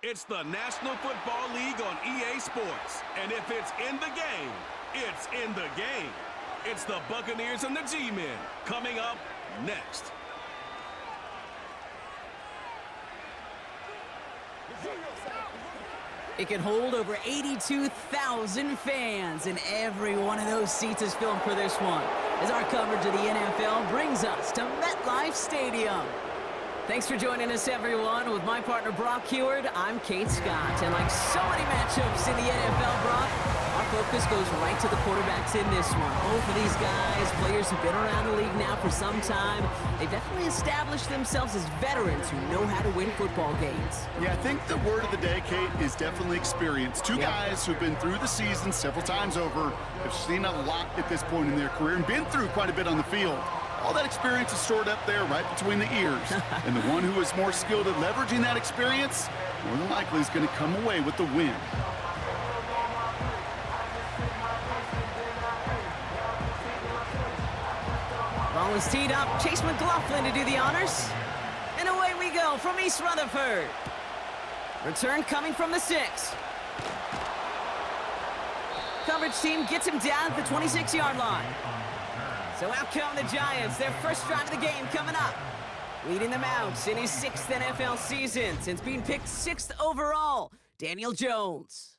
It's the National Football League on EA Sports. And if it's in the game, it's in the game. It's the Buccaneers and the G-Men coming up next. It can hold over 82,000 fans, and every one of those seats is filled for this one, as our coverage of the NFL brings us to MetLife Stadium. Thanks for joining us, everyone. With my partner, Brock Heward, I'm Kate Scott. And like so many matchups in the NFL, Brock, our focus goes right to the quarterbacks in this one. Both of these guys, players who've been around the league now for some time, they've definitely established themselves as veterans who know how to win football games. Yeah, I think the word of the day, Kate, is definitely experience. Two guys who've been through the season several times over, have seen a lot at this point in their career, and been through quite a bit on the field. All that experience is stored up there right between the ears. And the one who is more skilled at leveraging that experience, more than likely is going to come away with the win. Ball is teed up. Chase McLaughlin to do the honors. And away we go from East Rutherford. Return coming from the 6. Coverage team gets him down at the 26-yard line. So out come the Giants, their first drive of the game coming up. Leading them out in his 6th NFL season since being picked 6th overall, Daniel Jones.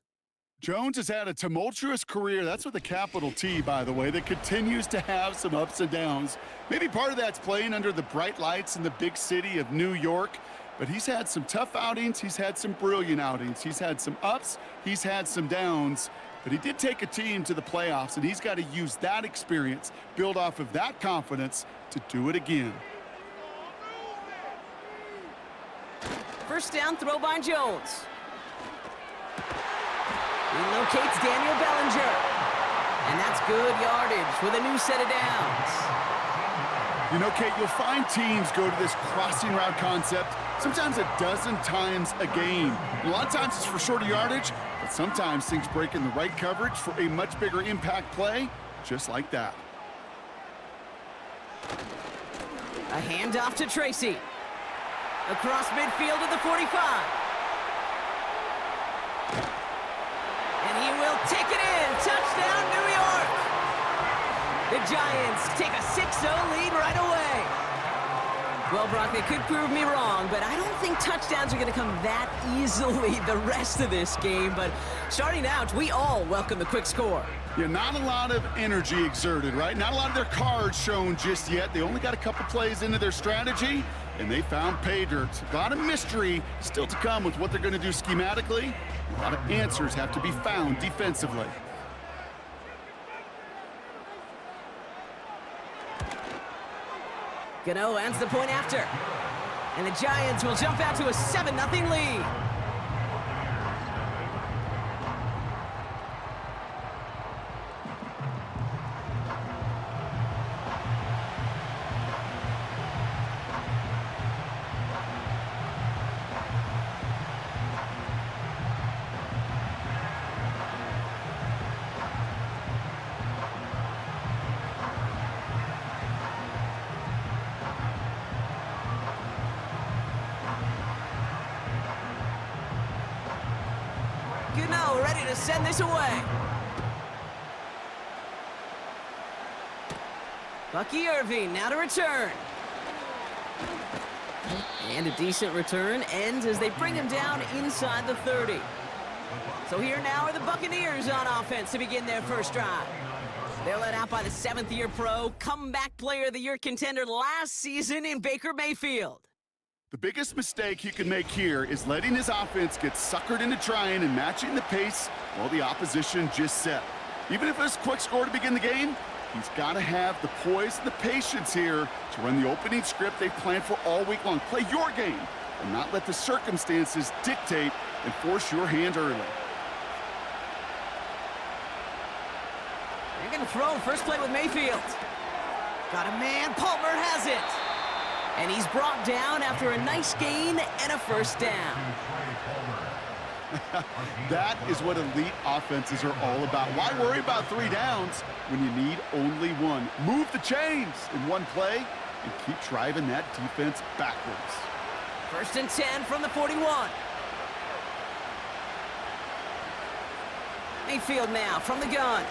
Jones has had a tumultuous career. That's with a capital T, by the way, that continues to have some ups and downs. Maybe part of that's playing under the bright lights in the big city of New York, but he's had some tough outings. He's had some brilliant outings. He's had some ups. He's had some downs. But he did take a team to the playoffs, and he's got to use that experience, build off of that confidence to do it again. First down throw by Jones. He locates Daniel Bellinger. And that's good yardage with a new set of downs. You know, Kate, you'll find teams go to this crossing route concept sometimes a dozen times a game. And a lot of times it's for shorter yardage, but sometimes things break in the right coverage for a much bigger impact play, just like that. A handoff to Tracy. Across midfield to the 45. And he will take it in. Touchdown, New York. The Giants take a 6-0 lead right away. Well, Brock, they could prove me wrong, but I don't think touchdowns are going to come that easily the rest of this game. But starting out, we all welcome the quick score. Yeah, not a lot of energy exerted, right? Not a lot of their cards shown just yet. They only got a couple plays into their strategy, and they found pay dirt. A lot of mystery still to come with what they're going to do schematically. A lot of answers have to be found defensively. Gano ends the point after. And the Giants will jump out to a 7-0 lead. Gano ready to send this away. Bucky Irving now to return. And a decent return ends as they bring him down inside the 30. So here now are the Buccaneers on offense to begin their first drive. They're led out by the 7th-year pro, comeback player of the year contender last season in Baker Mayfield. The biggest mistake he could make here is letting his offense get suckered into trying and matching the pace while the opposition just set. Even if it's a quick score to begin the game, he's got to have the poise and the patience here to run the opening script they've planned for all week long. Play your game and not let the circumstances dictate and force your hand early. They're going to throw first play with Mayfield. Got a man, Palmer has it. And he's brought down after a nice gain and a first down. That is what elite offenses are all about. Why worry about 3 downs when you need only 1? Move the chains in one play and keep driving that defense backwards. First and 10 from the 41. Mayfield now from the gun.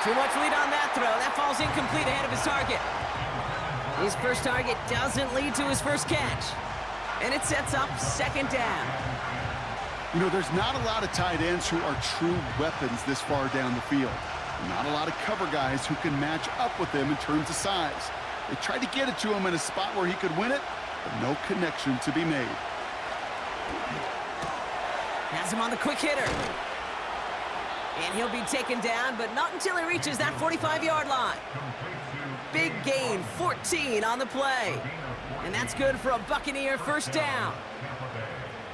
Too much lead on that throw. That falls incomplete ahead of his target. His first target doesn't lead to his first catch. And it sets up second down. You know, there's not a lot of tight ends who are true weapons this far down the field. Not a lot of cover guys who can match up with them in terms of size. They tried to get it to him in a spot where he could win it, but no connection to be made. Has him on the quick hitter. And he'll be taken down, but not until he reaches that 45-yard line. Big gain, 14 on the play. And that's good for a Buccaneer first down.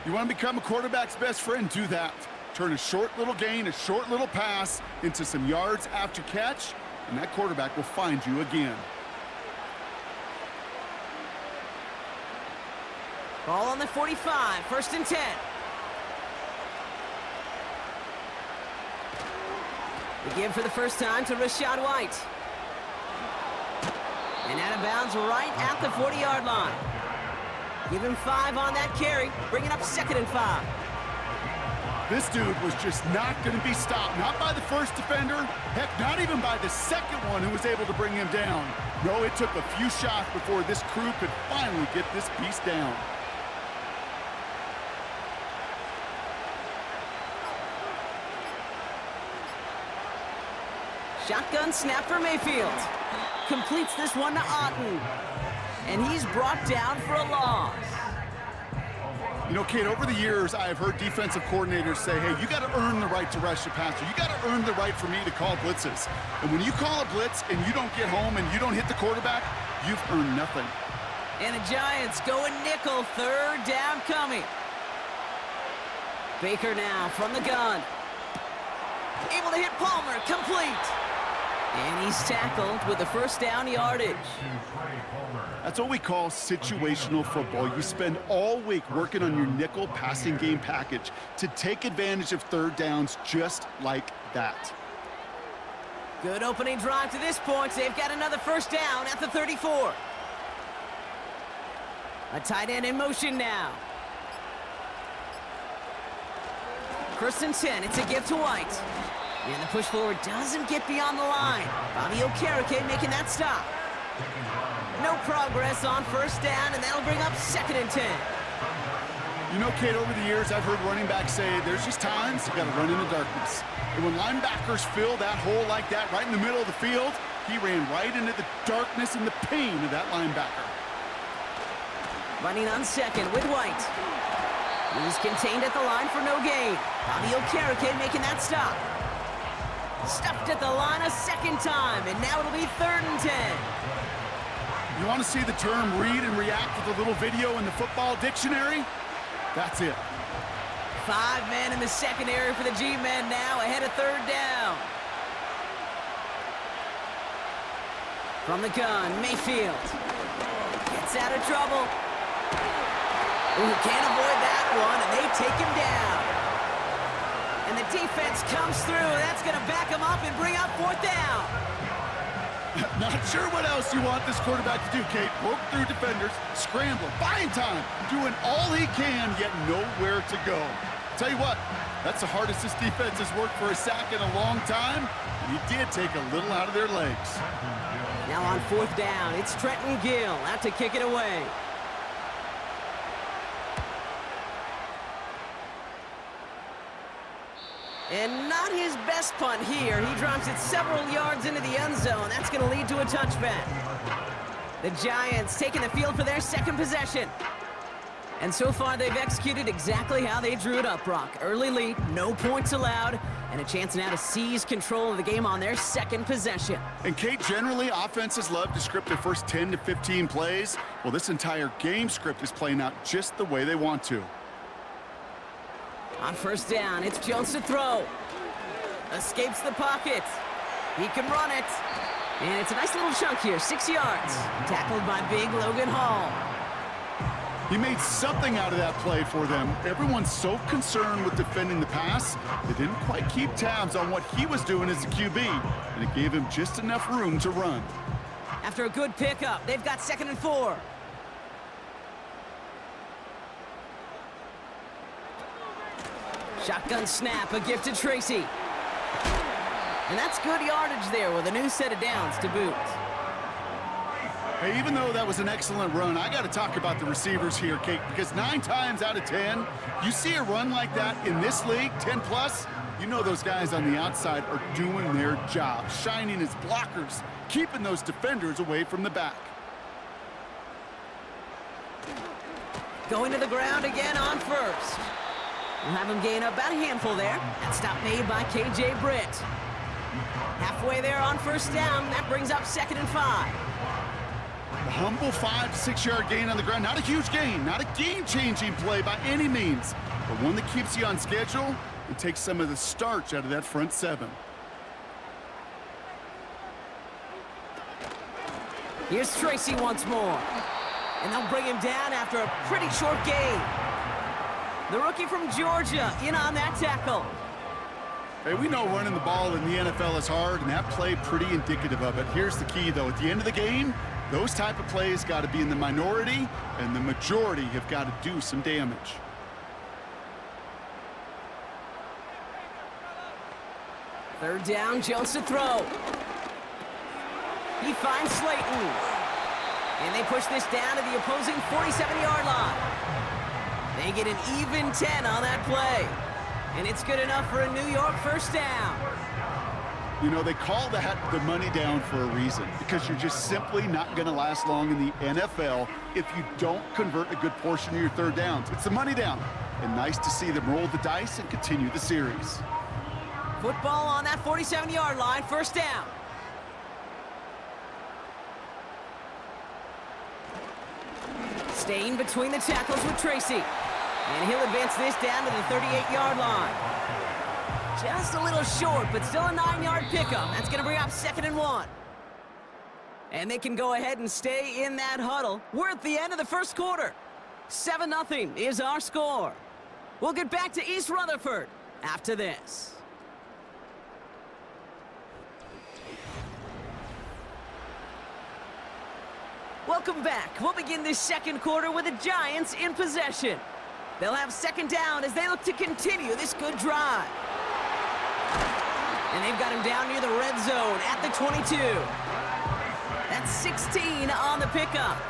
You want to become a quarterback's best friend? Do that. Turn a short little gain, a short little pass into some yards after catch, and that quarterback will find you again. Ball on the 45, first and 10. The give for the first time to Rachaad White. And out of bounds right at the 40-yard line. Give him 5 on that carry, bringing up second and 5. This dude was just not going to be stopped. Not by the first defender. Heck, not even by the second one who was able to bring him down. No, it took a few shots before this crew could finally get this beast down. Shotgun snap for Mayfield. Completes this one to Otten. And he's brought down for a loss. You know, Kate, over the years, I have heard defensive coordinators say, hey, you got to earn the right to rush the passer. You got to earn the right for me to call blitzes. And when you call a blitz and you don't get home and you don't hit the quarterback, you've earned nothing. And the Giants going nickel, third down coming. Baker now from the gun. Able to hit Palmer, complete. And he's tackled with the first down yardage. That's what we call situational football. You spend all week working on your nickel passing game package to take advantage of third downs just like that. Good opening drive to this point. They've got another first down at the 34. A tight end in motion now. First and 10. It's a give to White. And the push forward doesn't get beyond the line. Bobby Okereke making that stop. No progress on first down, and that'll bring up second and 10. You know, Kate, over the years, I've heard running backs say there's just times you got to run in the darkness. And when linebackers fill that hole like that right in the middle of the field, he ran right into the darkness and the pain of that linebacker. Running on second with White. He's contained at the line for no gain. Bobby Okereke making that stop. Stuffed at the line a second time, and now it'll be third and 10. You want to see the term read and react with a little video in the football dictionary? That's it. 5 men in the secondary for the G-men now, ahead of third down. From the gun, Mayfield. Gets out of trouble. Ooh, can't avoid that one, and they take him down. And the defense comes through. That's going to back him up and bring up fourth down. Not sure what else you want this quarterback to do, Kate. Broke through defenders, scrambling, buying time, doing all he can, yet nowhere to go. Tell you what, that's the hardest this defense has worked for a sack in a long time. And he did take a little out of their legs. Now on fourth down, it's Trenton Gill out to kick it away. And not his best punt here. He drops it several yards into the end zone. That's going to lead to a touchback. The Giants taking the field for their second possession. And so far, they've executed exactly how they drew it up, Brock. Early lead, no points allowed, and a chance now to seize control of the game on their second possession. And Kate, generally, offenses love to script their first 10 to 15 plays. Well, this entire game script is playing out just the way they want to. On first down, it's Jones to throw. Escapes the pocket. He can run it. And it's a nice little chunk here, 6 yards. Tackled by big Logan Hall. He made something out of that play for them. Everyone's so concerned with defending the pass, they didn't quite keep tabs on what he was doing as a QB, and it gave him just enough room to run. After a good pickup, they've got 2nd and 4. Shotgun snap, a gift to Tracy. And that's good yardage there with a new set of downs to boot. Hey, even though that was an excellent run, I got to talk about the receivers here, Kate, because 9 times out of 10, you see a run like that in this league, 10 plus, you know those guys on the outside are doing their job, shining as blockers, keeping those defenders away from the back. Going to the ground again on first. We'll have him gain about a handful there. That stop made by KJ Britt. Halfway there on first down. That brings up 2nd and 5. A humble 5 to 6 yard gain on the ground. Not a huge gain, not a game-changing play by any means, but one that keeps you on schedule and takes some of the starch out of that front 7. Here's Tracy once more. And they'll bring him down after a pretty short gain. The rookie from Georgia in on that tackle. Hey, we know running the ball in the NFL is hard, and that play pretty indicative of it. Here's the key, though. At the end of the game, those type of plays got to be in the minority, and the majority have got to do some damage. Third down, Jones to throw. He finds Slayton. And they push this down to the opposing 47-yard line. They get an even 10 on that play. And it's good enough for a New York first down. You know, they call that the money down for a reason, because you're just simply not going to last long in the NFL if you don't convert a good portion of your third downs. It's the money down. And nice to see them roll the dice and continue the series. Football on that 47-yard line, first down. Staying between the tackles with Tracy. And he'll advance this down to the 38-yard line. Just a little short, but still a 9-yard pickup. That's going to bring up 2nd and 1. And they can go ahead and stay in that huddle. We're at the end of the first quarter. 7-0 is our score. We'll get back to East Rutherford after this. Welcome back. We'll begin this second quarter with the Giants in possession. They'll have 2nd down as they look to continue this good drive. And they've got him down near the red zone at the 22. That's 16 on the pickup.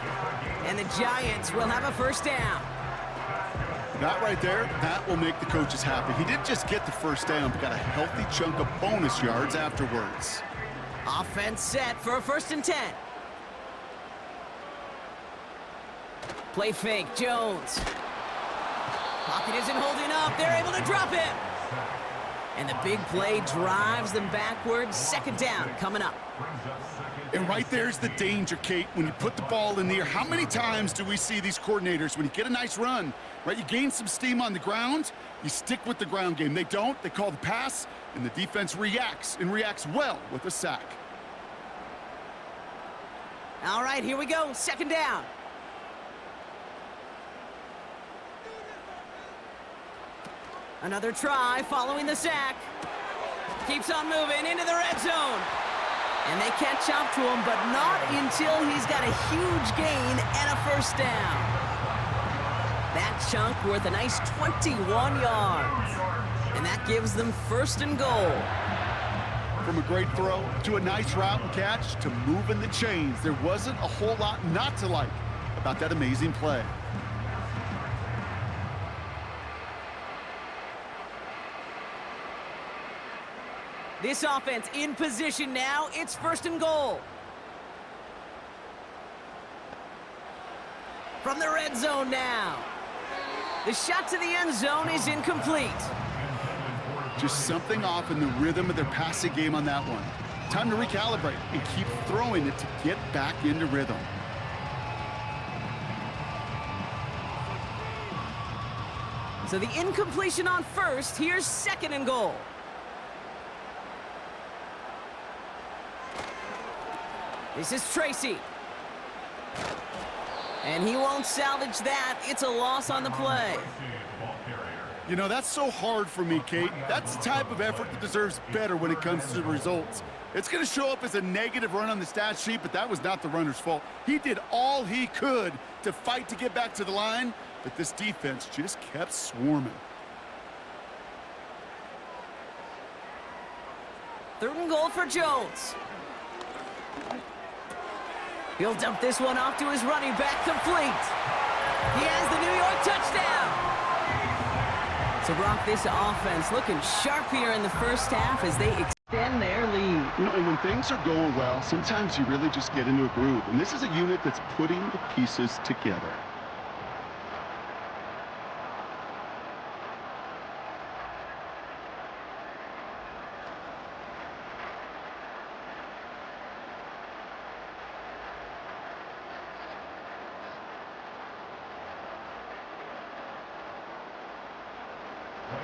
And the Giants will have a first down. That right there, that will make the coaches happy. He didn't just get the first down, but got a healthy chunk of bonus yards afterwards. Offense set for a 1st and 10. Play fake, Jones. Pocket isn't holding up. They're able to drop him. And the big play drives them backwards. 2nd down coming up. And right there's the danger, Kate, when you put the ball in the air. How many times do we see these coordinators, when you get a nice run, right, you gain some steam on the ground, you stick with the ground game. They don't. They call the pass, and the defense reacts, and reacts well with a sack. All right, here we go. 2nd down. Another try following the sack. Keeps on moving into the red zone. And they catch up to him, but not until he's got a huge gain and a first down. That chunk worth a nice 21 yards. And that gives them 1st and goal. From a great throw to a nice route and catch to moving the chains, there wasn't a whole lot not to like about that amazing play. This offense in position now. It's 1st and goal. From the red zone now. The shot to the end zone is incomplete. Just something off in the rhythm of their passing game on that one. Time to recalibrate and keep throwing it to get back into rhythm. So the incompletion on first. Here's 2nd and goal. This is Tracy. And he won't salvage that. It's a loss on the play. You know, that's so hard for me, Kate. That's the type of effort that deserves better when it comes to the results. It's going to show up as a negative run on the stat sheet, but that was not the runner's fault. He did all he could to fight to get back to the line, but this defense just kept swarming. 3rd and goal for Jones. He'll dump this one off to his running back, complete. He has the New York touchdown. So Brock, this offense looking sharp here in the first half as they extend their lead. You know, and when things are going well, sometimes you really just get into a groove. And this is a unit that's putting the pieces together.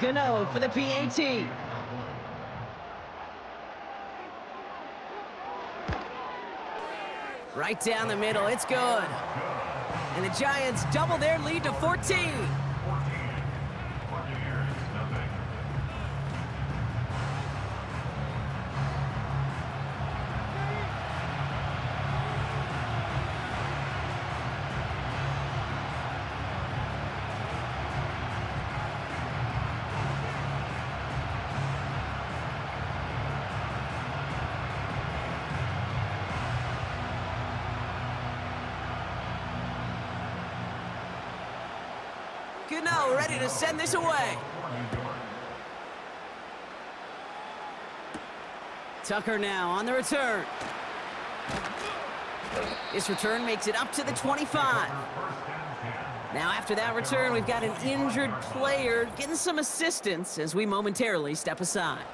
Gano for the PAT. Right down the middle, it's good. And the Giants double their lead to 14. Gano ready to send this away. Tucker now on the return. This return makes it up to the 25. Now after that return, we've got an injured player getting some assistance as we momentarily step aside.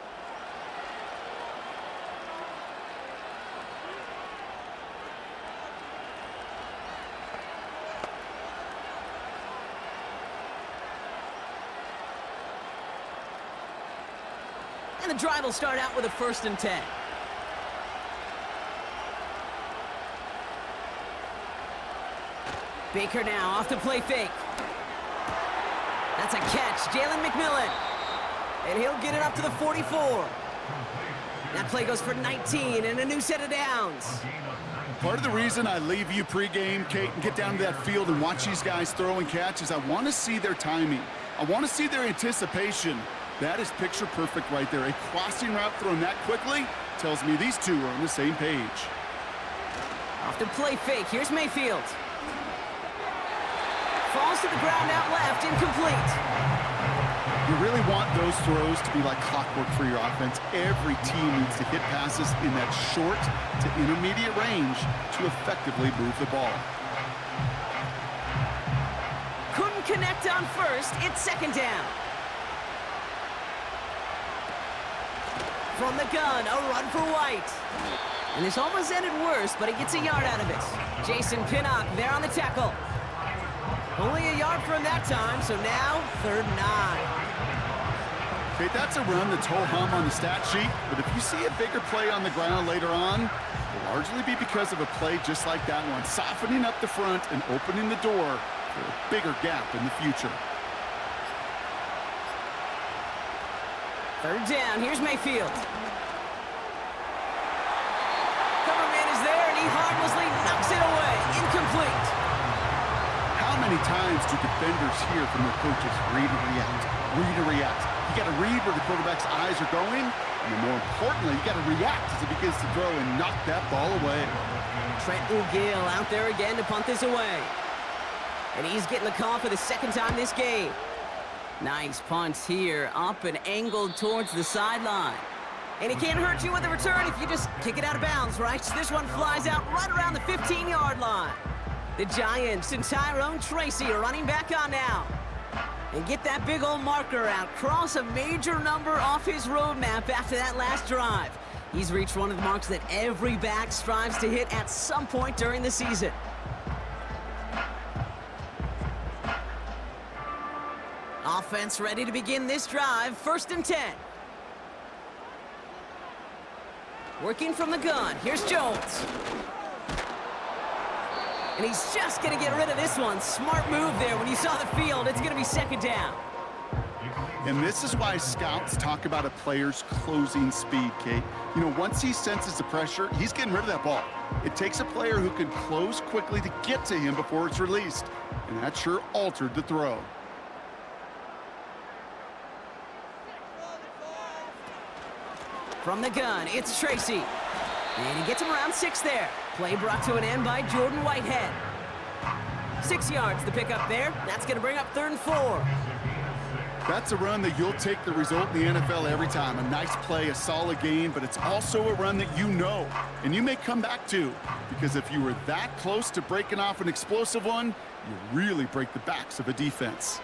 And the drive will start out with a 1st and 10. Baker now off the play fake. That's a catch, Jalen McMillan. And he'll get it up to the 44. That play goes for 19 and a new set of downs. Part of the reason I leave you pregame, Kate, and get down to that field and watch these guys throw and catch is I want to see their timing. I want to see their anticipation. That is picture perfect right there. A crossing route thrown that quickly tells me these two are on the same page. Off the play fake, here's Mayfield. Falls to the ground out left, incomplete. You really want those throws to be like clockwork for your offense. Every team needs to hit passes in that short to intermediate range to effectively move the ball. Couldn't connect on 1st, it's 2nd down. From the gun, a run for White. And this almost ended worse, but he gets a yard out of it. Jason Pinnock there on the tackle. Only a yard for him that time, so now 3rd and 9. Okay, that's a run that's ho-hum on the stat sheet, but if you see a bigger play on the ground later on, it'll largely be because of a play just like that one, softening up the front and opening the door for a bigger gap in the future. 3rd down, here's Mayfield. Cover man is there, and he harmlessly knocks it away. Incomplete. How many times do defenders hear from their coaches, read and react, read and react? You got to read where the quarterback's eyes are going, and more importantly, you got to react as it begins to throw and knock that ball away. Trenton Gill out there again to punt this away. And he's getting the call for the 2nd time this game. Nice punt here, up and angled towards the sideline. And he can't hurt you with a return if you just kick it out of bounds, right? This one flies out right around the 15-yard line. The Giants and Tyrone Tracy are running back on now. And get that big old marker out. Cross a major number off his roadmap after that last drive. He's reached one of the marks that every back strives to hit at some point during the season. Offense ready to begin this drive. 1st and 10. Working from the gun. Here's Jones. And he's just going to get rid of this one. Smart move there when you saw the field. It's going to be 2nd down. And this is why scouts talk about a player's closing speed, Kate. You know, once he senses the pressure, he's getting rid of that ball. It takes a player who can close quickly to get to him before it's released. And that sure altered the throw. From the gun, it's Tracy. And he gets him around 6 there. Play brought to an end by Jordan Whitehead. 6 yards the pickup there. That's going to bring up 3rd and 4. That's a run that you'll take the result in the NFL every time. A nice play, a solid game, but it's also a run that you know, and you may come back to, because if you were that close to breaking off an explosive one, you really break the backs of a defense.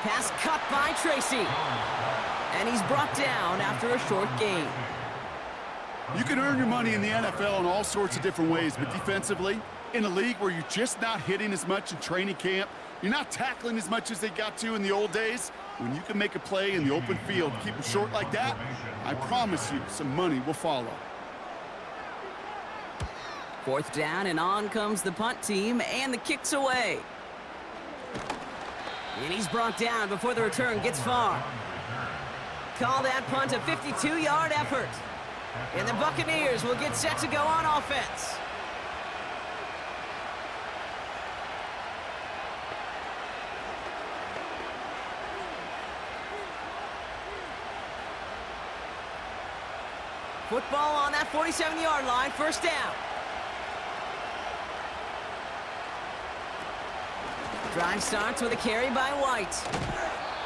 Pass cut by Tracy. And he's brought down after a short gain. You can earn your money in the NFL in all sorts of different ways, but defensively, in a league where you're just not hitting as much in training camp, you're not tackling as much as they got to in the old days, when you can make a play in the open field, keep them short like that, I promise you some money will follow. 4th down, and on comes the punt team, and the kick's away. And he's brought down before the return gets far. Call that punt a 52-yard effort. And the Buccaneers will get set to go on offense. Football on that 47-yard line, 1st down. Drive starts with a carry by White.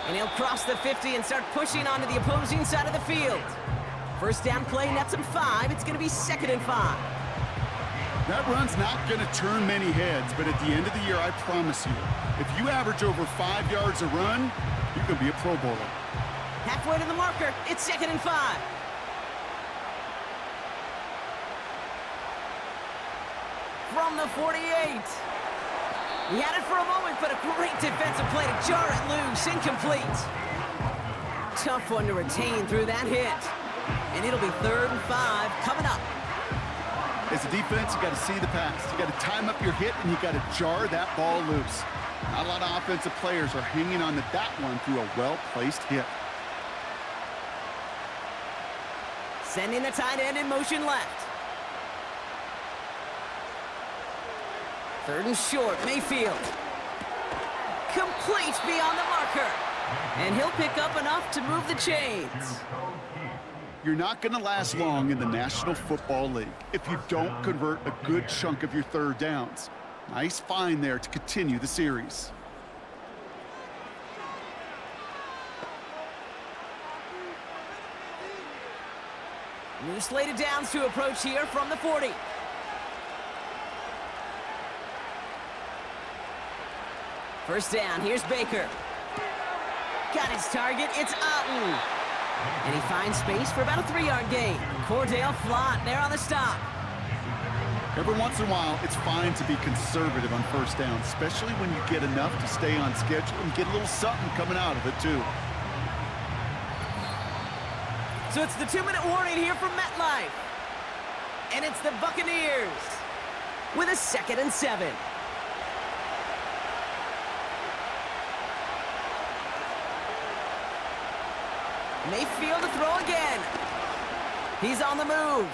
And he'll cross the 50 and start pushing onto the opposing side of the field. 1st down play nets him 5. It's going to be 2nd and 5. That run's not going to turn many heads, but at the end of the year, I promise you, if you average over 5 yards a run, you can be a Pro Bowler. Halfway to the marker, it's 2nd and 5. From the 48. He had it for a moment, but a great defensive play to jar it loose. Incomplete. Tough one to retain through that hit. And it'll be 3rd and 5 coming up. As a defense, you got to see the pass. You got to time up your hit, and you got to jar that ball loose. Not a lot of offensive players are hanging on to that one through a well-placed hit. Sending the tight end in motion left. 3rd and short, Mayfield. Complete beyond the marker. And he'll pick up enough to move the chains. You're not going to last long in the National Football League if you don't convert a good chunk of your 3rd downs. Nice find there to continue the series. New slated downs to approach here from the 40. First down, here's Baker. Got his target, it's Otten. And he finds space for about a 3-yard gain. Cordell Flott there on the stop. Every once in a while, it's fine to be conservative on 1st down, especially when you get enough to stay on schedule and get a little something coming out of it, too. So it's the 2-minute warning here from MetLife. And it's the Buccaneers with a 2nd and 7. Mayfield to throw again. He's on the move.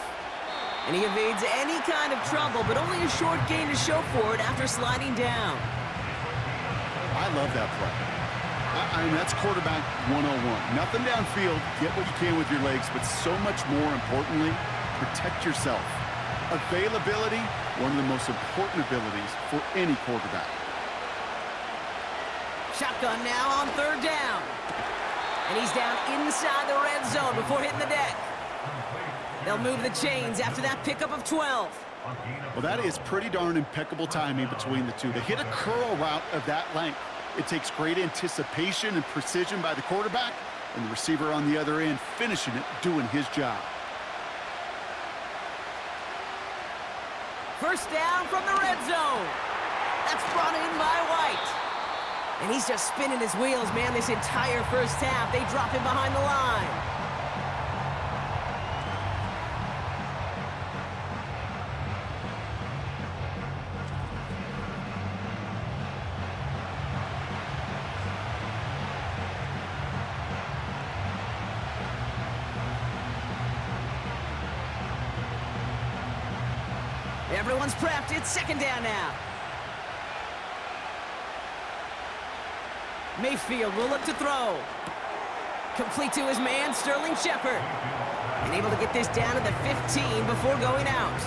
And he evades any kind of trouble, but only a short gain to show for it after sliding down. I love that play. I mean, that's quarterback 101. Nothing downfield, get what you can with your legs, but so much more importantly, protect yourself. Availability, one of the most important abilities for any quarterback. Shotgun now on 3rd down. And he's down inside the red zone before hitting the deck. They'll move the chains after that pickup of 12. Well, that is pretty darn impeccable timing between the two. They hit a curl route of that length. It takes great anticipation and precision by the quarterback, and the receiver on the other end finishing it, doing his job. First down from the red zone. That's brought in by White. And he's just spinning his wheels, man, this entire 1st half. They drop him behind the line. Everyone's prepped. It's 2nd down now. Mayfield will look to throw. Complete to his man, Sterling Shepard. And able to get this down to the 15 before going out.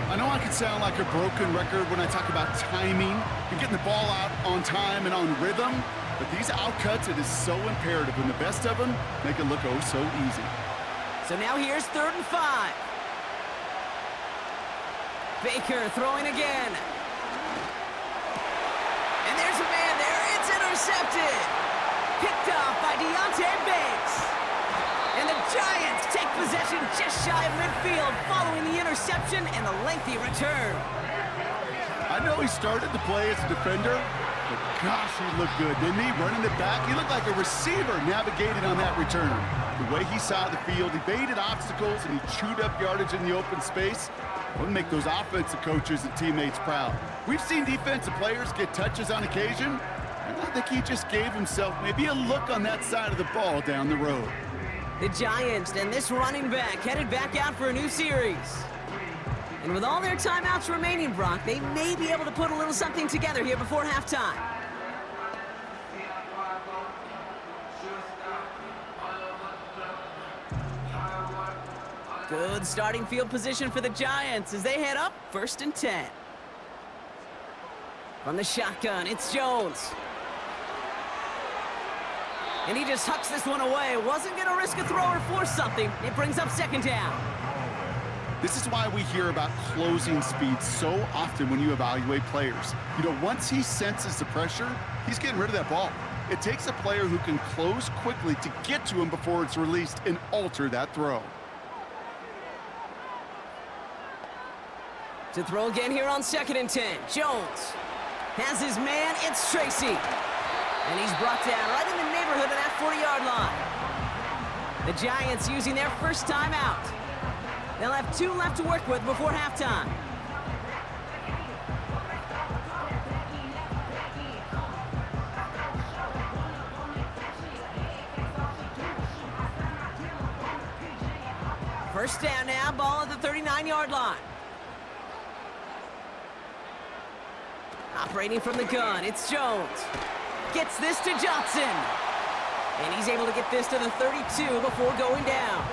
I know I can sound like a broken record when I talk about timing and getting the ball out on time and on rhythm, but these outcuts, it is so imperative, and the best of them make it look oh so easy. So now here's 3rd and 5. Baker throwing again. And there's a man there. It's intercepted. Picked off by Deontay Banks. And the Giants take possession just shy of midfield following the interception and the lengthy return. I know he started the play as a defender, but gosh, he looked good, didn't he? Running it back, he looked like a receiver navigating on that return. The way he saw the field, he evaded obstacles, and he chewed up yardage in the open space. Wouldn't make those offensive coaches and teammates proud. We've seen defensive players get touches on occasion, and I think he just gave himself maybe a look on that side of the ball down the road. The Giants and this running back headed back out for a new series. And with all their timeouts remaining, Brock, they may be able to put a little something together here before halftime. Good starting field position for the Giants as they head up 1st and 10. From the shotgun, it's Jones. And he just hucks this one away. Wasn't going to risk a throw or force something. It brings up 2nd down. This is why we hear about closing speed so often when you evaluate players. You know, once he senses the pressure, he's getting rid of that ball. It takes a player who can close quickly to get to him before it's released and alter that throw. To throw again here on 2nd and 10. Jones has his man. It's Tracy. And he's brought down right in the neighborhood of that 40-yard line. The Giants using their first time out. They'll have 2 left to work with before halftime. First down now, ball at the 39-yard line. Operating from the gun, it's Jones. Gets this to Johnson. And he's able to get this to the 32 before going down.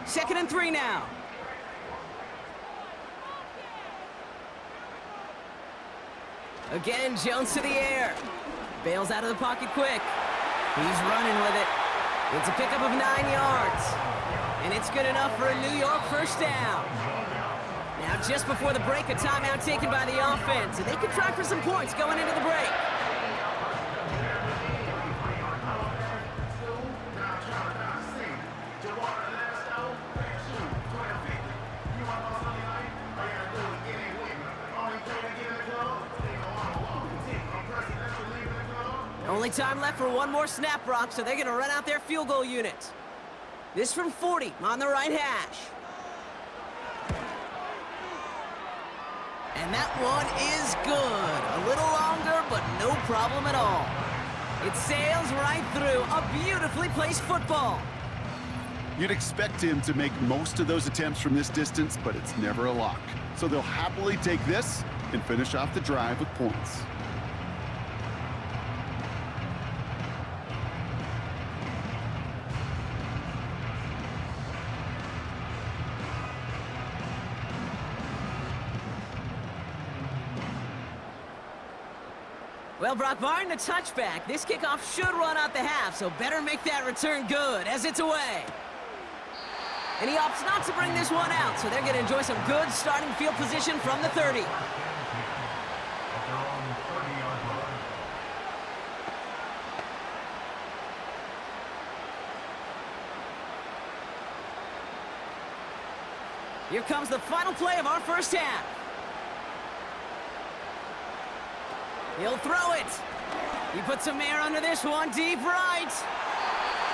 Second and 3 now. Again, Jones to the air. Bails out of the pocket quick. He's running with it. It's a pickup of 9 yards. And it's good enough for a New York first down. Now, just before the break, a timeout taken by the offense. And they can try for some points going into the break. Only time left for one more snap, Brock, so they're going to run out their field goal unit. This from 40 on the right hash. And that one is good. A little longer, but no problem at all. It sails right through a beautifully placed football. You'd expect him to make most of those attempts from this distance, but it's never a lock. So they'll happily take this and finish off the drive with points. Well, Brock, barring the touchback, this kickoff should run out the half, so better make that return good as it's away. And he opts not to bring this one out, so they're going to enjoy some good starting field position from the 30. Here comes the final play of our first half. He'll throw it. He puts some air under this one, deep right.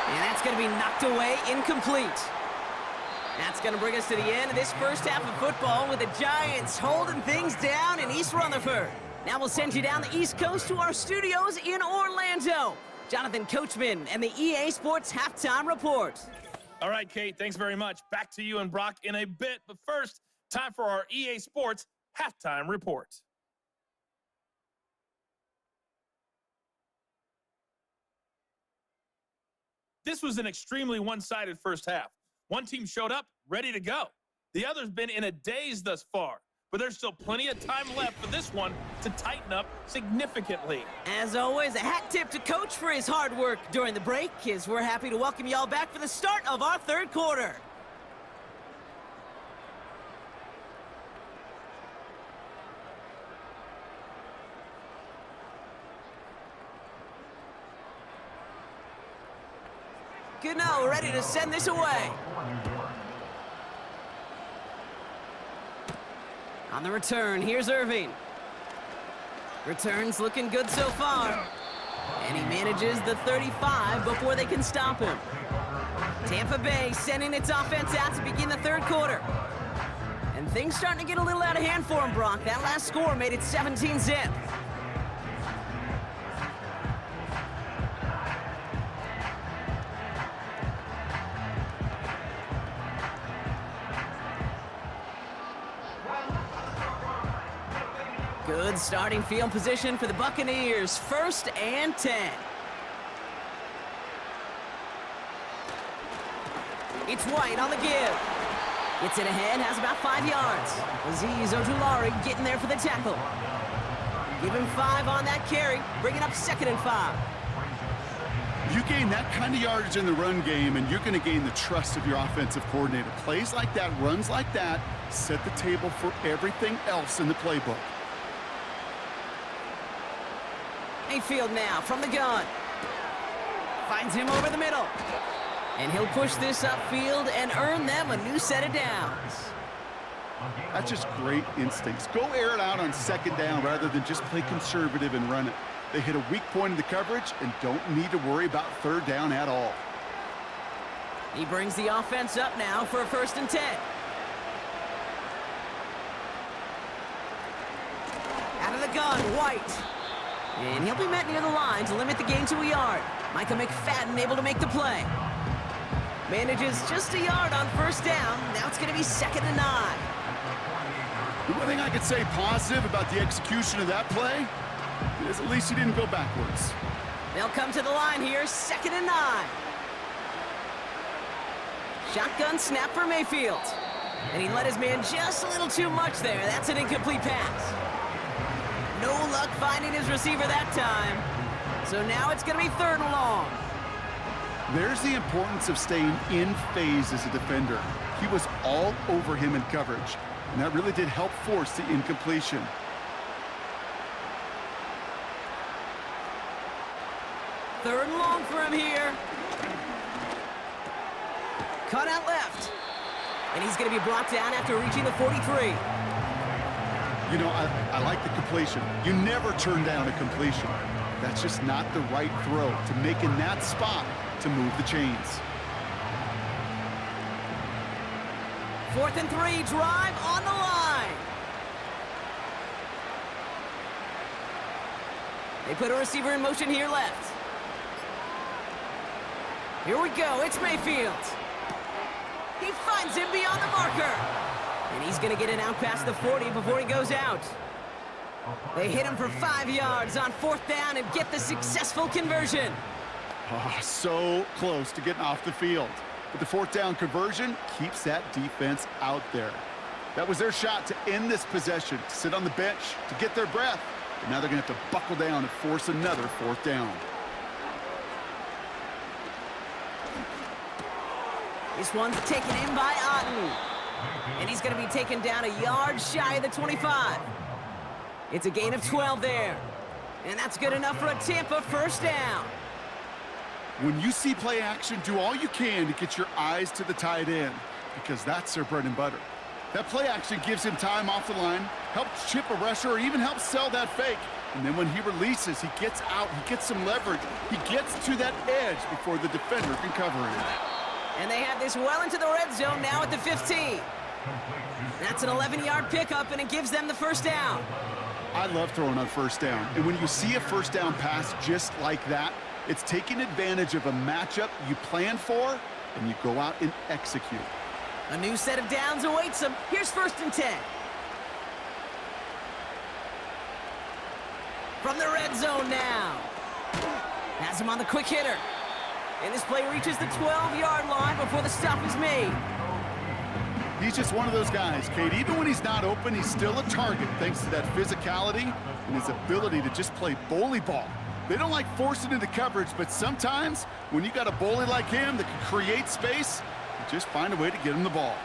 And that's going to be knocked away, incomplete. That's going to bring us to the end of this first half of football with the Giants holding things down in East Rutherford. Now we'll send you down the East Coast to our studios in Orlando. Jonathan Coachman and the EA Sports Halftime Report. All right, Kate, thanks very much. Back to you and Brock in a bit. But first, time for our EA Sports Halftime Report. This was an extremely one-sided first half. One team showed up, ready to go. The other's been in a daze thus far, but there's still plenty of time left for this one to tighten up significantly. As always, a hat tip to Coach for his hard work during the break, as we're happy to welcome y'all back for the start of our third quarter. Gano ready to send this away. On the return, here's Irving. Returns looking good so far. And he manages the 35 before they can stop him. Tampa Bay sending its offense out to begin the third quarter. And things starting to get a little out of hand for him, Brock. That last score made it 17-zip. Good starting field position for the Buccaneers. 1st and 10. It's White on the give. Gets it ahead, has about 5 yards. Azeez Ojulari getting there for the tackle. Give him 5 on that carry, bringing up 2nd and 5. You gain that kind of yardage in the run game, and you're going to gain the trust of your offensive coordinator. Plays like that, runs like that, set the table for everything else in the playbook. Mayfield now from the gun. Finds him over the middle. And he'll push this upfield and earn them a new set of downs. That's just great instincts. Go air it out on 2nd down rather than just play conservative and run it. They hit a weak point in the coverage and don't need to worry about 3rd down at all. He brings the offense up now for a 1st and 10. Out of the gun, White. And he'll be met near the line to limit the gain to a yard. Micah McFadden able to make the play. Manages just a yard on 1st down. Now it's going to be 2nd and 9. The one thing I could say positive about the execution of that play is at least he didn't go backwards. They'll come to the line here, 2nd and 9. Shotgun snap for Mayfield. And he let his man just a little too much there. That's an incomplete pass. No luck finding his receiver that time. So now it's going to be 3rd and long. There's the importance of staying in phase as a defender. He was all over him in coverage, and that really did help force the incompletion. Third and long for him here. Cut out left. And he's going to be brought down after reaching the 43. You know, I like the completion. You never turn down a completion. That's just not the right throw to make in that spot to move the chains. 4th and 3, drive on the line. They put a receiver in motion here left. Here we go, it's Mayfield. He finds him beyond the marker. And he's going to get it out past the 40 before he goes out. They hit him for 5 yards on 4th down and get the successful conversion. Oh, so close to getting off the field. But the 4th down conversion keeps that defense out there. That was their shot to end this possession, to sit on the bench, to get their breath. But now they're going to have to buckle down and force another 4th down. This one's taken in by Otten. And he's going to be taken down a yard shy of the 25. It's a gain of 12 there. And that's good enough for a Tampa 1st down. When you see play action, do all you can to get your eyes to the tight end, because that's their bread and butter. That play action gives him time off the line, helps chip a rusher, or even helps sell that fake. And then when he releases, he gets out, he gets some leverage. He gets to that edge before the defender can cover him. And they have this well into the red zone now at the 15. That's an 11-yard pickup, and it gives them the 1st down. I love throwing on 1st down. And when you see a 1st down pass just like that, It's taking advantage of a matchup you plan for, and you go out and execute. A new set of downs awaits him. Here's 1st and 10. From the red zone now. Has him on the quick hitter. And this play reaches the 12-yard line before the stop is made. He's just one of those guys, Kate. Even when he's not open, he's still a target thanks to that physicality and his ability to just play bully ball. They don't like forcing into coverage, but sometimes when you got a bully like him that can create space, you just find a way to get him the ball.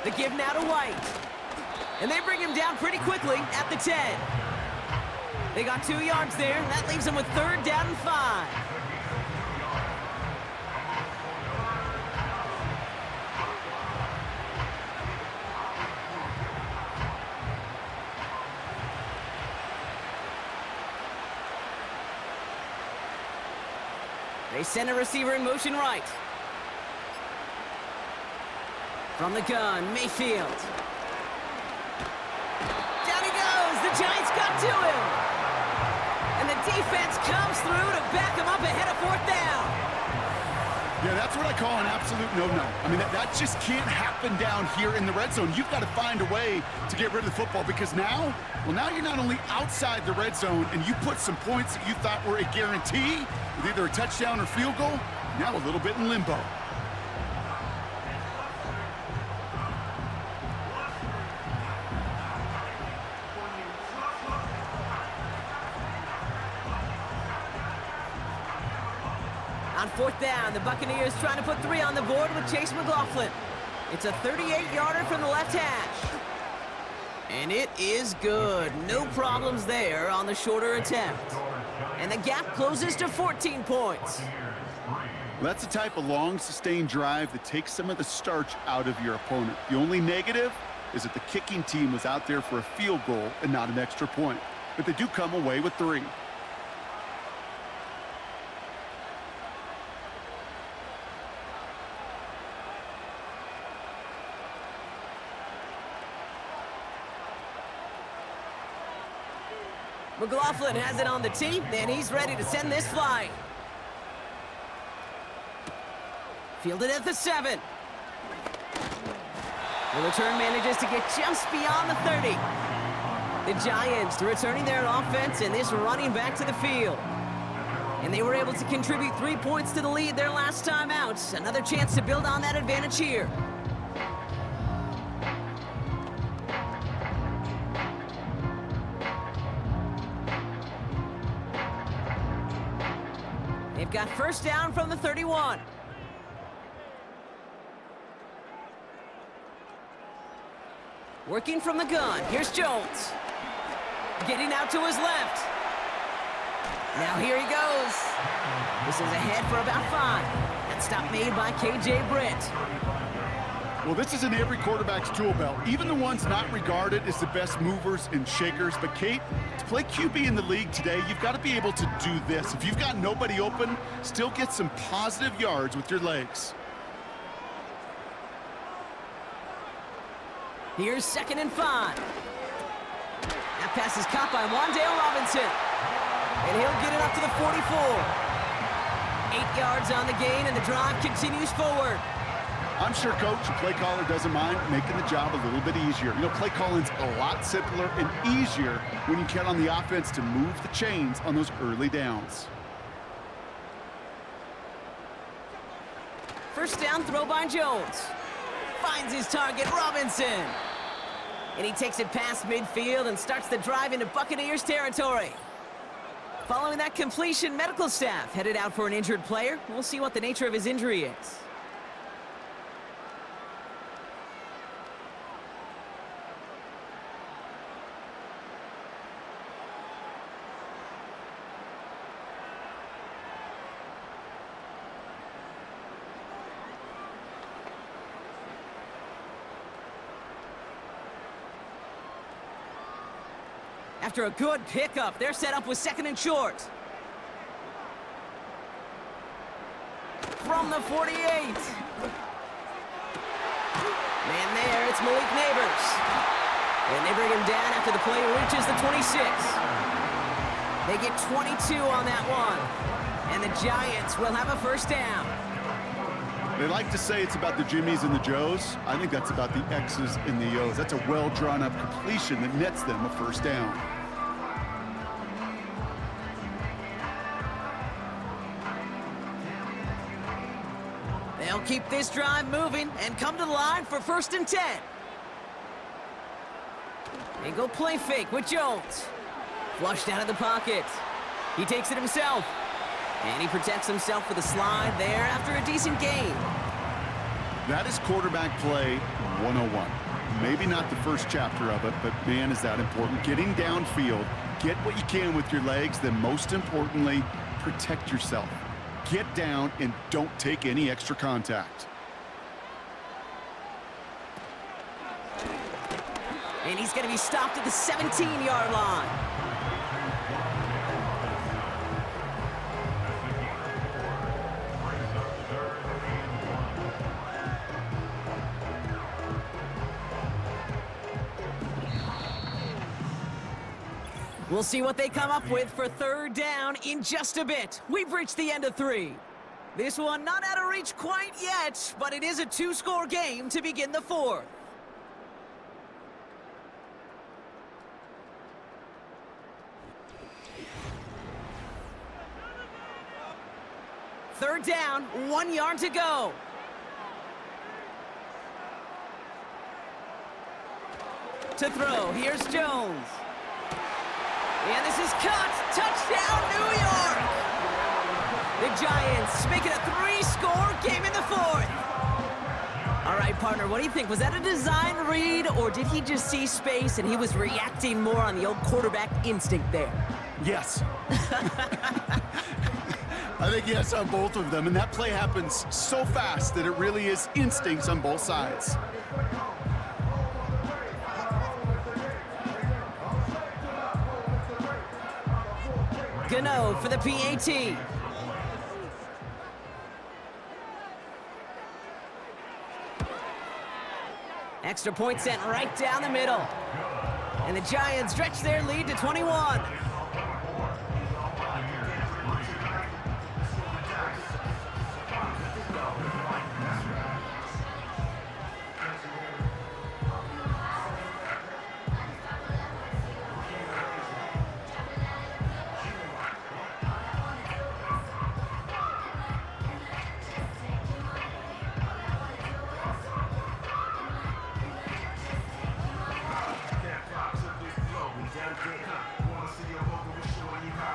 The give now to White. And they bring him down pretty quickly at the 10. They got 2 yards there, and that leaves them with 3rd down and 5. They send a receiver in motion right. From the gun, Mayfield. Down he goes. The Giants got to him. And the defense comes through to back him up ahead of 4th down. Yeah, that's what I call an absolute no-no. I mean, that just can't happen down here in the red zone. You've got to find a way to get rid of the football because now you're not only outside the red zone and you put some points that you thought were a guarantee with either a touchdown or field goal, now a little bit in limbo. On 4th down, the Buccaneers trying to put 3 on the board with Chase McLaughlin. It's a 38-yarder from the left hash. And it is good. No problems there on the shorter attempt. And the gap closes to 14 points. That's the type of long, sustained drive that takes some of the starch out of your opponent. The only negative is that the kicking team was out there for a field goal and not an extra point. But they do come away with 3. McLaughlin has it on the tee, and he's ready to send this flying. Fielded at the 7. The return manages to get just beyond the 30. The Giants returning their offense and this running back to the field. And they were able to contribute 3 points to the lead their last time out. Another chance to build on that advantage here. They've got 1st down from the 31. Working from the gun. Here's Jones. Getting out to his left. Now here he goes. This is ahead for about 5. That stop made by K.J. Britt. Well, this is in every quarterback's tool belt, even the ones not regarded as the best movers and shakers. But, Kate, to play QB in the league today, you've got to be able to do this. If you've got nobody open, still get some positive yards with your legs. Here's 2nd and 5. That pass is caught by Wan'Dale Robinson. And he'll get it up to the 44. 8 yards on the gain, and the drive continues forward. I'm sure Coach, the play caller, doesn't mind making the job a little bit easier. You know, play calling's a lot simpler and easier when you count on the offense to move the chains on those early downs. 1st down throw by Jones. Finds his target, Robinson. And he takes it past midfield and starts the drive into Buccaneers territory. Following that completion, medical staff headed out for an injured player. We'll see what the nature of his injury is. After a good pickup, they're set up with 2nd and short. From the 48. Man there, it's Malik Neighbors. And they bring him down after the play reaches the 26. They get 22 on that one. And the Giants will have a first down. They like to say it's about the Jimmies and the Joes. I think that's about the X's and the O's. That's a well-drawn-up completion that nets them a first down. They'll keep this drive moving and come to the line for 1st and 10. They go play fake with Jones. Flushed out of the pocket. He takes it himself. And he protects himself with a slide there after a decent gain. That is quarterback play 101. Maybe not the first chapter of it, but man, is that important. Getting downfield, get what you can with your legs, then most importantly, protect yourself. Get down and don't take any extra contact. And he's going to be stopped at the 17-yard line. We'll see what they come up with for 3rd down in just a bit. We've reached the end of 3. This one not out of reach quite yet, but it is a 2-score game to begin the 4th. Third down, 1 yard to go. To throw, here's Jones. And this is cut. Touchdown, New York! The Giants make it a 3-score game in the 4th. All right, partner, what do you think? Was that a design read, or did he just see space and he was reacting more on the old quarterback instinct there? Yes. I think yes on both of them, and that play happens so fast that it really is instincts on both sides. Gano for the PAT. Extra point sent right down the middle. And the Giants stretch their lead to 21.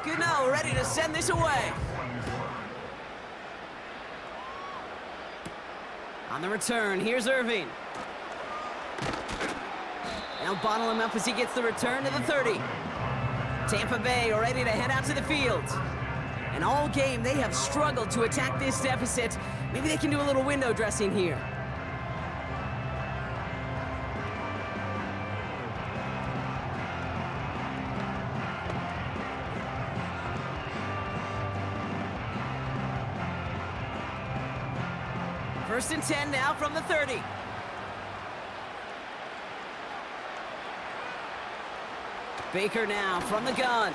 Gano ready to send this away. On the return, here's Irving. They'll bottle him up as he gets the return to the 30. Tampa Bay are ready to head out to the field. And all game, they have struggled to attack this deficit. Maybe they can do a little window dressing here. First and 10 now from the 30. Baker now from the gun.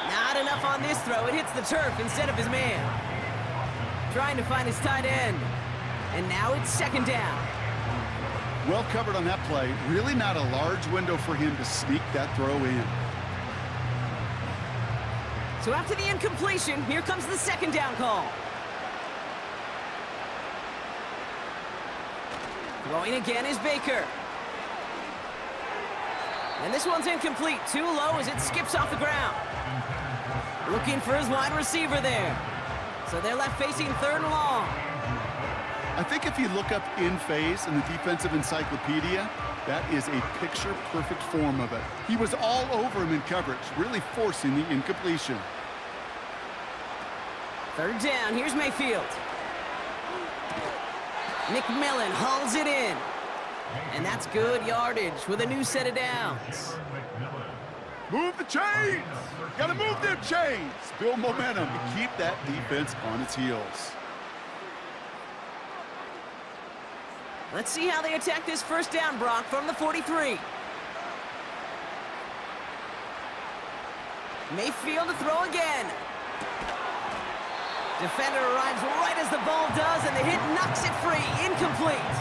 Not enough on this throw. It hits the turf instead of his man. Trying to find his tight end. And now it's 2nd down. Well covered on that play. Really not a large window for him to sneak that throw in. So after the incompletion, here comes the 2nd down call. Throwing again is Baker. And this one's incomplete. Too low as it skips off the ground. Looking for his wide receiver there. So they're left facing 3rd and long. I think if you look up in phase in the defensive encyclopedia, that is a picture-perfect form of it. He was all over him in coverage, really forcing the incompletion. 3rd down, here's Mayfield. McMillan hauls it in. And that's good yardage with a new set of downs. Move the chains! Gotta move them chains! Build momentum to keep that defense on its heels. Let's see how they attack this 1st down, Brock, from the 43. Mayfield to throw again. Defender arrives right as the ball does, and the hit knocks it free. Incomplete.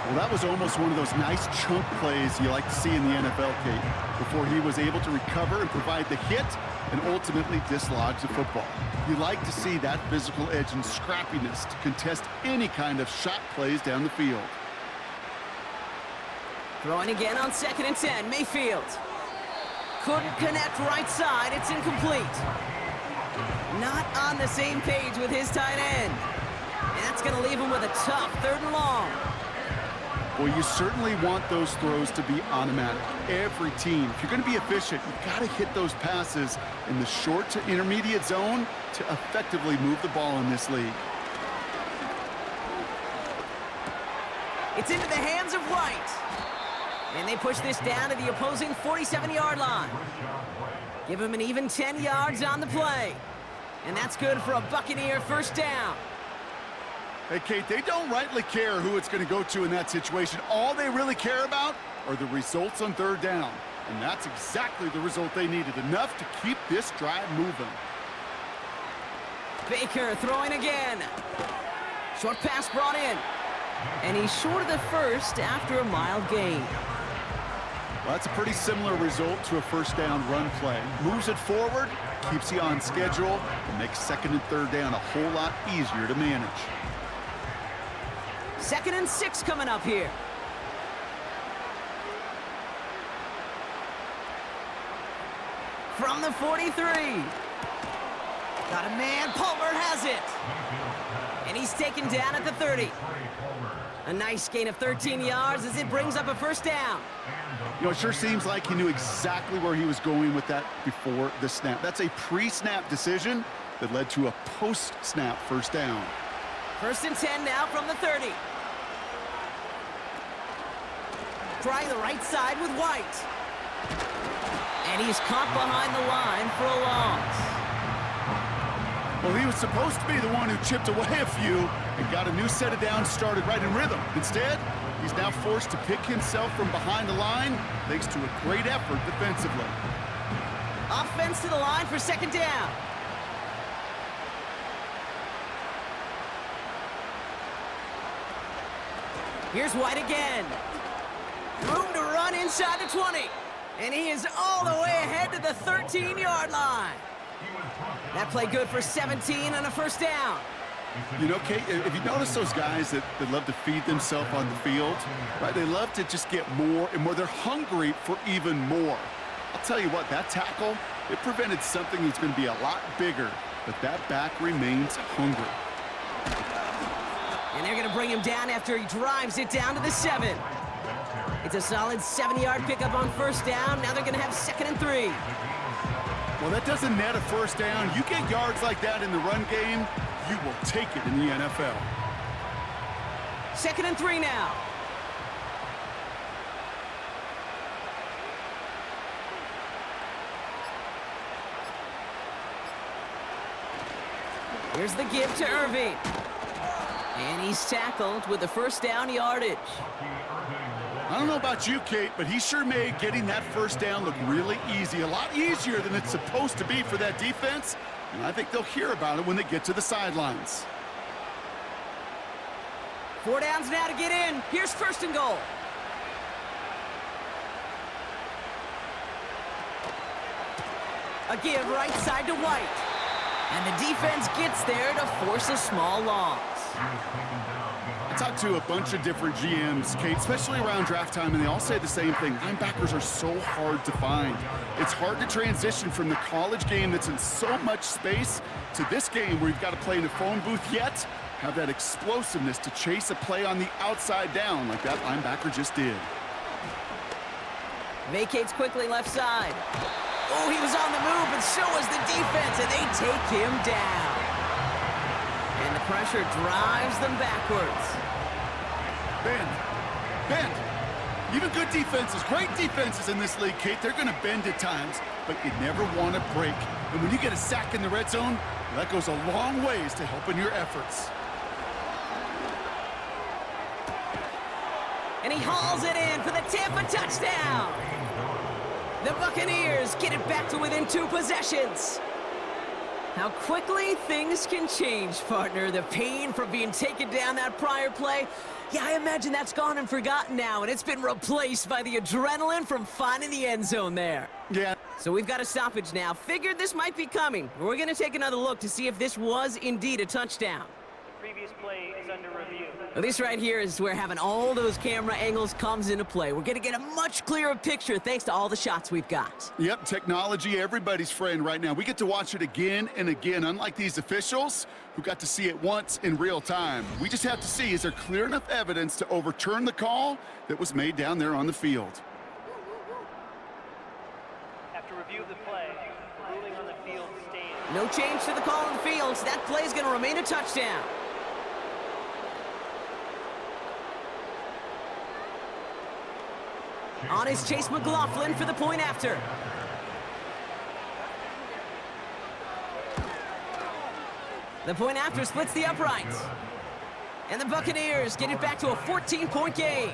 Well, that was almost one of those nice chunk plays you like to see in the NFL, Kate, before he was able to recover and provide the hit and ultimately dislodge the football. You like to see that physical edge and scrappiness to contest any kind of shot plays down the field. Throwing again on 2nd and 10. Mayfield. Couldn't connect right side. It's incomplete. Not on the same page with his tight end. And that's going to leave him with a tough 3rd and long. Well, you certainly want those throws to be automatic. Every team, if you're going to be efficient, you've got to hit those passes in the short to intermediate zone to effectively move the ball in this league. It's into the hands of White. And they push this down to the opposing 47-yard line. Give him an even 10 yards on the play. And that's good for a Buccaneer 1st down. Hey, Kate, they don't rightly care who it's going to go to in that situation. All they really care about are the results on 3rd down. And that's exactly the result they needed, enough to keep this drive moving. Baker throwing again. Short pass brought in. And he's short of the 1st after a mild gain. Well, that's a pretty similar result to a 1st down run play. Moves it forward, keeps you on schedule, and makes 2nd and 3rd down a whole lot easier to manage. 2nd and 6 coming up here. From the 43. Got a man. Palmer has it. And he's taken down at the 30. A nice gain of 13 yards as it brings up a 1st down. You know, it sure seems like he knew exactly where he was going with that before the snap. That's a pre-snap decision that led to a post-snap 1st down. 1st and 10 now from the 30. Trying the right side with White. And he's caught behind the line for a loss. Well, he was supposed to be the one who chipped away a few and got a new set of downs started right in rhythm. Instead, he's now forced to pick himself from behind the line thanks to a great effort defensively. Offense to the line for 2nd down. Here's White again. Room to run inside the 20. And he is all the way ahead to the 13-yard line. That play good for 17 and a 1st down. You know, Kate, if you notice those guys that love to feed themselves on the field, right? They love to just get more and more. They're hungry for even more. I'll tell you what, that tackle, it prevented something that's going to be a lot bigger, but that back remains hungry. And they're going to bring him down after he drives it down to the 7. It's a solid 7-yard pickup on 1st down. Now they're going to have 2nd and 3. Well, that doesn't net a 1st down. You get yards like that in the run game, you will take it in the NFL. 2nd and 3 now. Here's the give to Irving. And he's tackled with the 1st down yardage. I don't know about you, Kate, but he sure made getting that 1st down look really easy. A lot easier than it's supposed to be for that defense. And I think they'll hear about it when they get to the sidelines. 4 downs now to get in. Here's 1st and goal. A give right side to White. And the defense gets there to force a small loss. I talked to a bunch of different GMs, Kate, especially around draft time, and they all say the same thing. Linebackers are so hard to find. It's hard to transition from the college game that's in so much space to this game where you've got to play in a phone booth, yet have that explosiveness to chase a play on the outside down like that linebacker just did. Vacates quickly left side. Oh, he was on the move, but so was the defense, and they take him down. And the pressure drives them backwards. Bend. Even good defenses, great defenses in this league, Kate, they're going to bend at times, but you never want to break. And when you get a sack in the red zone, that goes a long ways to helping your efforts. And he hauls it in for the Tampa touchdown. The Buccaneers get it back to within 2 possessions. How quickly things can change, partner. The pain from being taken down that prior play, yeah, I imagine that's gone and forgotten now, and it's been replaced by the adrenaline from finding the end zone there. Yeah. So we've got a stoppage now. Figured this might be coming. We're going to take another look to see if this was indeed a touchdown. The previous play is under review. Well, this right here is where having all those camera angles comes into play. We're going to get a much clearer picture thanks to all the shots we've got. Yep, technology, everybody's friend right now. We get to watch it again and again, unlike these officials who got to see it once in real time. We just have to see, is there clear enough evidence to overturn the call that was made down there on the field? After review of the play, the ruling on the field stands. No change to the call on the field, so that play is going to remain a touchdown. On is Chase McLaughlin for the point after. The point after splits the uprights. And the Buccaneers get it back to a 14-point game.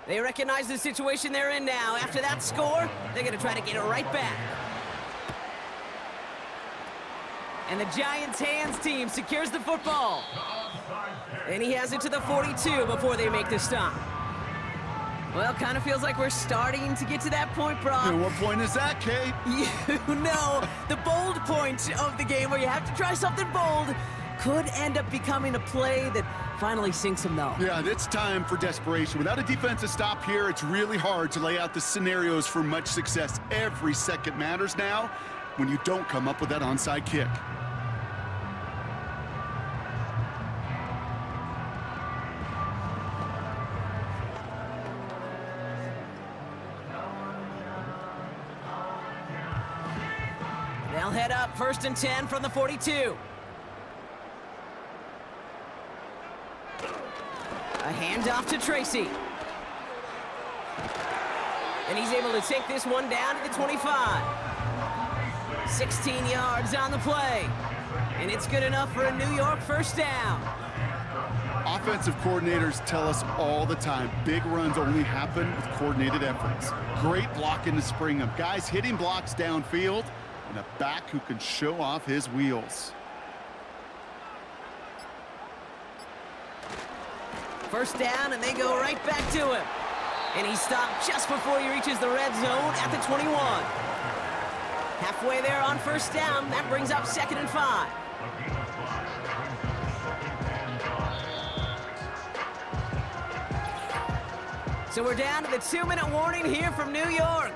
They recognize the situation they're in now. After that score, they're going to try to get it right back. And the Giants' hands team secures the football. And he has it to the 42 before they make the stop. Well, kind of feels like we're starting to get to that point, Brock. And what point is that, Kate? You know, the bold point of the game where you have to try something bold could end up becoming a play that finally sinks him, though. Yeah, it's time for desperation. Without a defensive stop here, it's really hard to lay out the scenarios for much success. Every second matters now when you don't come up with that onside kick. They'll head up 1st and 10 from the 42. A handoff to Tracy. And he's able to take this one down to the 25. 16 yards on the play. And it's good enough for a New York first down. Offensive coordinators tell us all the time, big runs only happen with coordinated efforts. Great blocking to spring them. Guys hitting blocks downfield, and a back who can show off his wheels. First down, and they go right back to him. And he stopped just before he reaches the red zone at the 21. Halfway there on first down, that brings up 2nd and 5. So we're down to the 2-minute warning here from New York.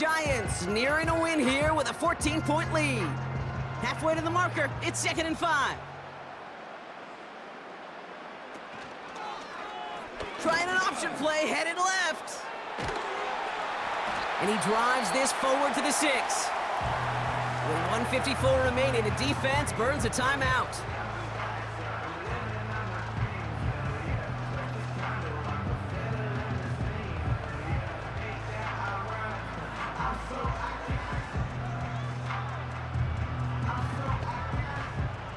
Giants nearing a win here with a 14-point lead. Halfway to the marker, it's 2nd and 5. Trying an option play, headed left. And he drives this forward to the 6. With 1:54 remaining, the defense burns a timeout.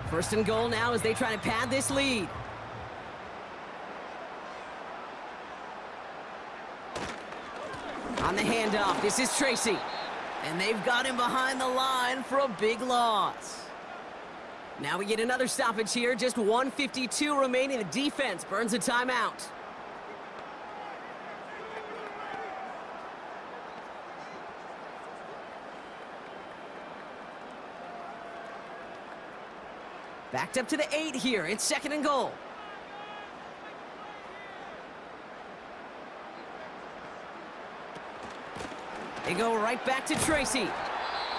First and goal now as they try to pad this lead. On the handoff, this is Tracy. And they've got him behind the line for a big loss. Now we get another stoppage here, just 1:52 remaining. The defense burns a timeout. Backed up to the 8 here. It's 2nd and goal. They go right back to Tracy.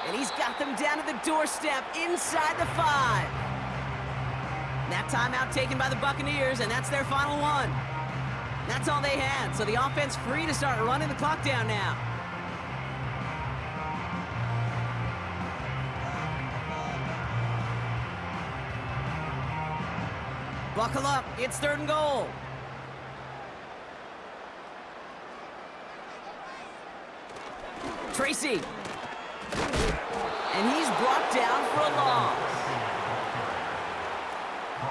And he's got them down to the doorstep inside the 5. That timeout taken by the Buccaneers, and that's their final one. That's all they had, so the offense free to start running the clock down now. Buckle up. It's 3rd and goal. Tracy. And he's brought down for a loss.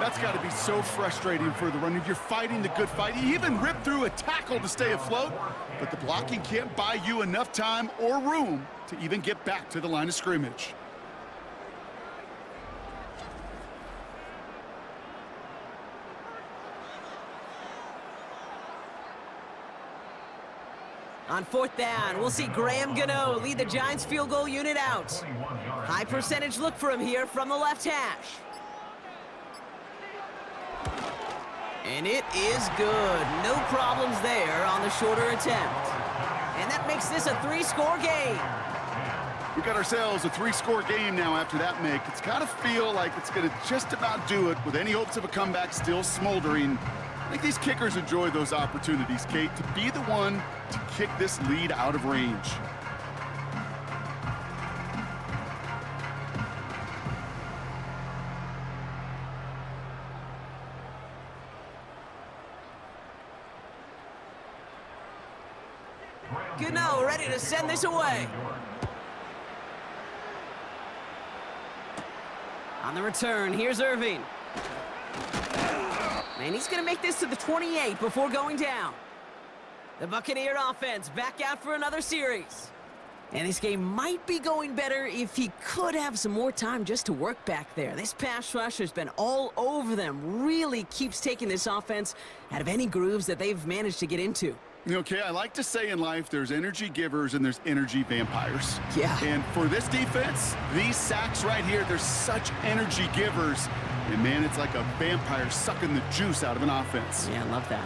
That's got to be so frustrating for the runner. You're fighting the good fight. You even ripped through a tackle to stay afloat, but the blocking can't buy you enough time or room to even get back to the line of scrimmage. On 4th down, we'll see Graham Gano lead the Giants field goal unit out. High percentage look for him here from the left hash. And it is good. No problems there on the shorter attempt. And that makes this a 3-score game. We got ourselves a 3-score game now after that make. It's got to feel like it's going to just about do it with any hopes of a comeback still smoldering. I think these kickers enjoy those opportunities, Kate, to be the one to kick this lead out of range. Gano ready to send this away. On the return, here's Irving. And he's going to make this to the 28 before going down. The Buccaneer offense back out for another series. And this game might be going better if he could have some more time just to work back there. This pass rush has been all over them. Really keeps taking this offense out of any grooves that they've managed to get into. Okay, I like to say in life there's energy givers and there's energy vampires. Yeah. And for this defense, these sacks right here, they're such energy givers. And man, it's like a vampire sucking the juice out of an offense. Yeah, I love that.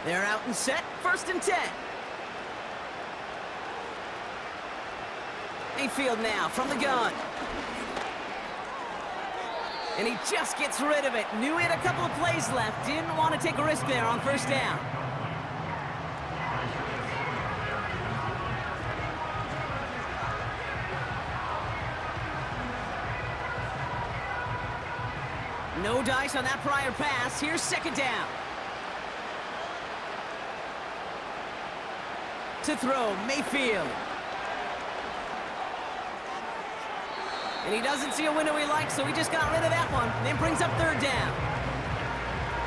They're out and set, 1st and 10. Mayfield now from the gun. And he just gets rid of it. Knew he had a couple of plays left. Didn't want to take a risk there on 1st down. No dice on that prior pass. Here's 2nd down. To throw, Mayfield. And he doesn't see a window he likes, so he just got rid of that one. Then brings up 3rd down.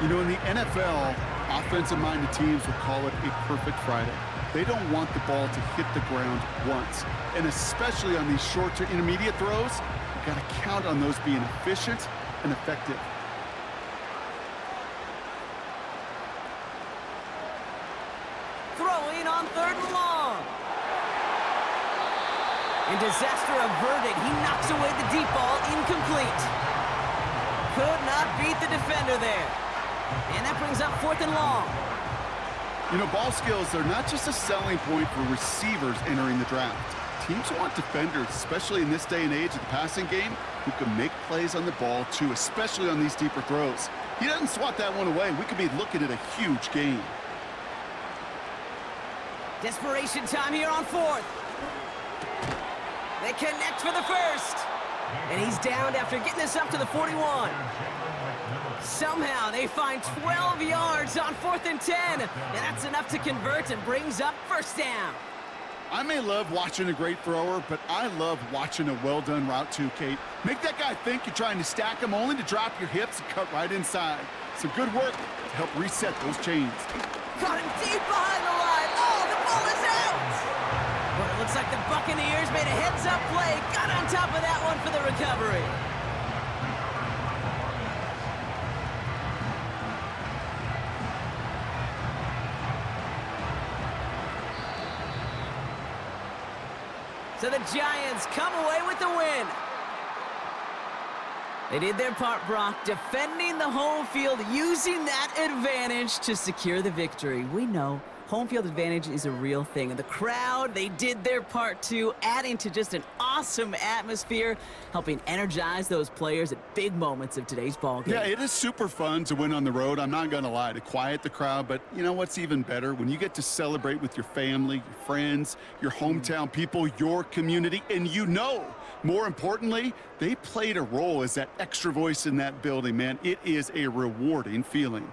You know, in the NFL, offensive-minded teams will call it a perfect Friday. They don't want the ball to hit the ground once. And especially on these short to intermediate throws, you've got to count on those being efficient and effective. Throwing on 3rd and long. And disaster averted. He knocks away the deep ball, incomplete. Could not beat the defender there. And that brings up 4th and long. You know, ball skills, they're not just a selling point for receivers entering the draft. Teams want defenders, especially in this day and age of the passing game, who can make plays on the ball too, especially on these deeper throws. He doesn't swat that one away. We could be looking at a huge game. Desperation time here on 4th. They connect for the 1st. And he's downed after getting this up to the 41. Somehow they find 12 yards on 4th and 10. And that's enough to convert and brings up 1st down. I may love watching a great thrower, but I love watching a well-done route too, Kate. Make that guy think you're trying to stack him only to drop your hips and cut right inside. Some good work to help reset those chains. Caught him deep behind the line. Oh, the ball is out! But it looks like the Buccaneers made a heads-up play. Got on top of that one for the recovery. So the Giants come away with the win. They did their part, Brock, defending the home field, using that advantage to secure the victory. We know home field advantage is a real thing. And the crowd, they did their part too, adding to just an awesome atmosphere, helping energize those players at big moments of today's ball game. Yeah, it is super fun to win on the road. I'm not going to lie, to quiet the crowd. But you know what's even better? When you get to celebrate with your family, your friends, your hometown people, your community, and more importantly, they played a role as that extra voice in that building, man. It is a rewarding feeling.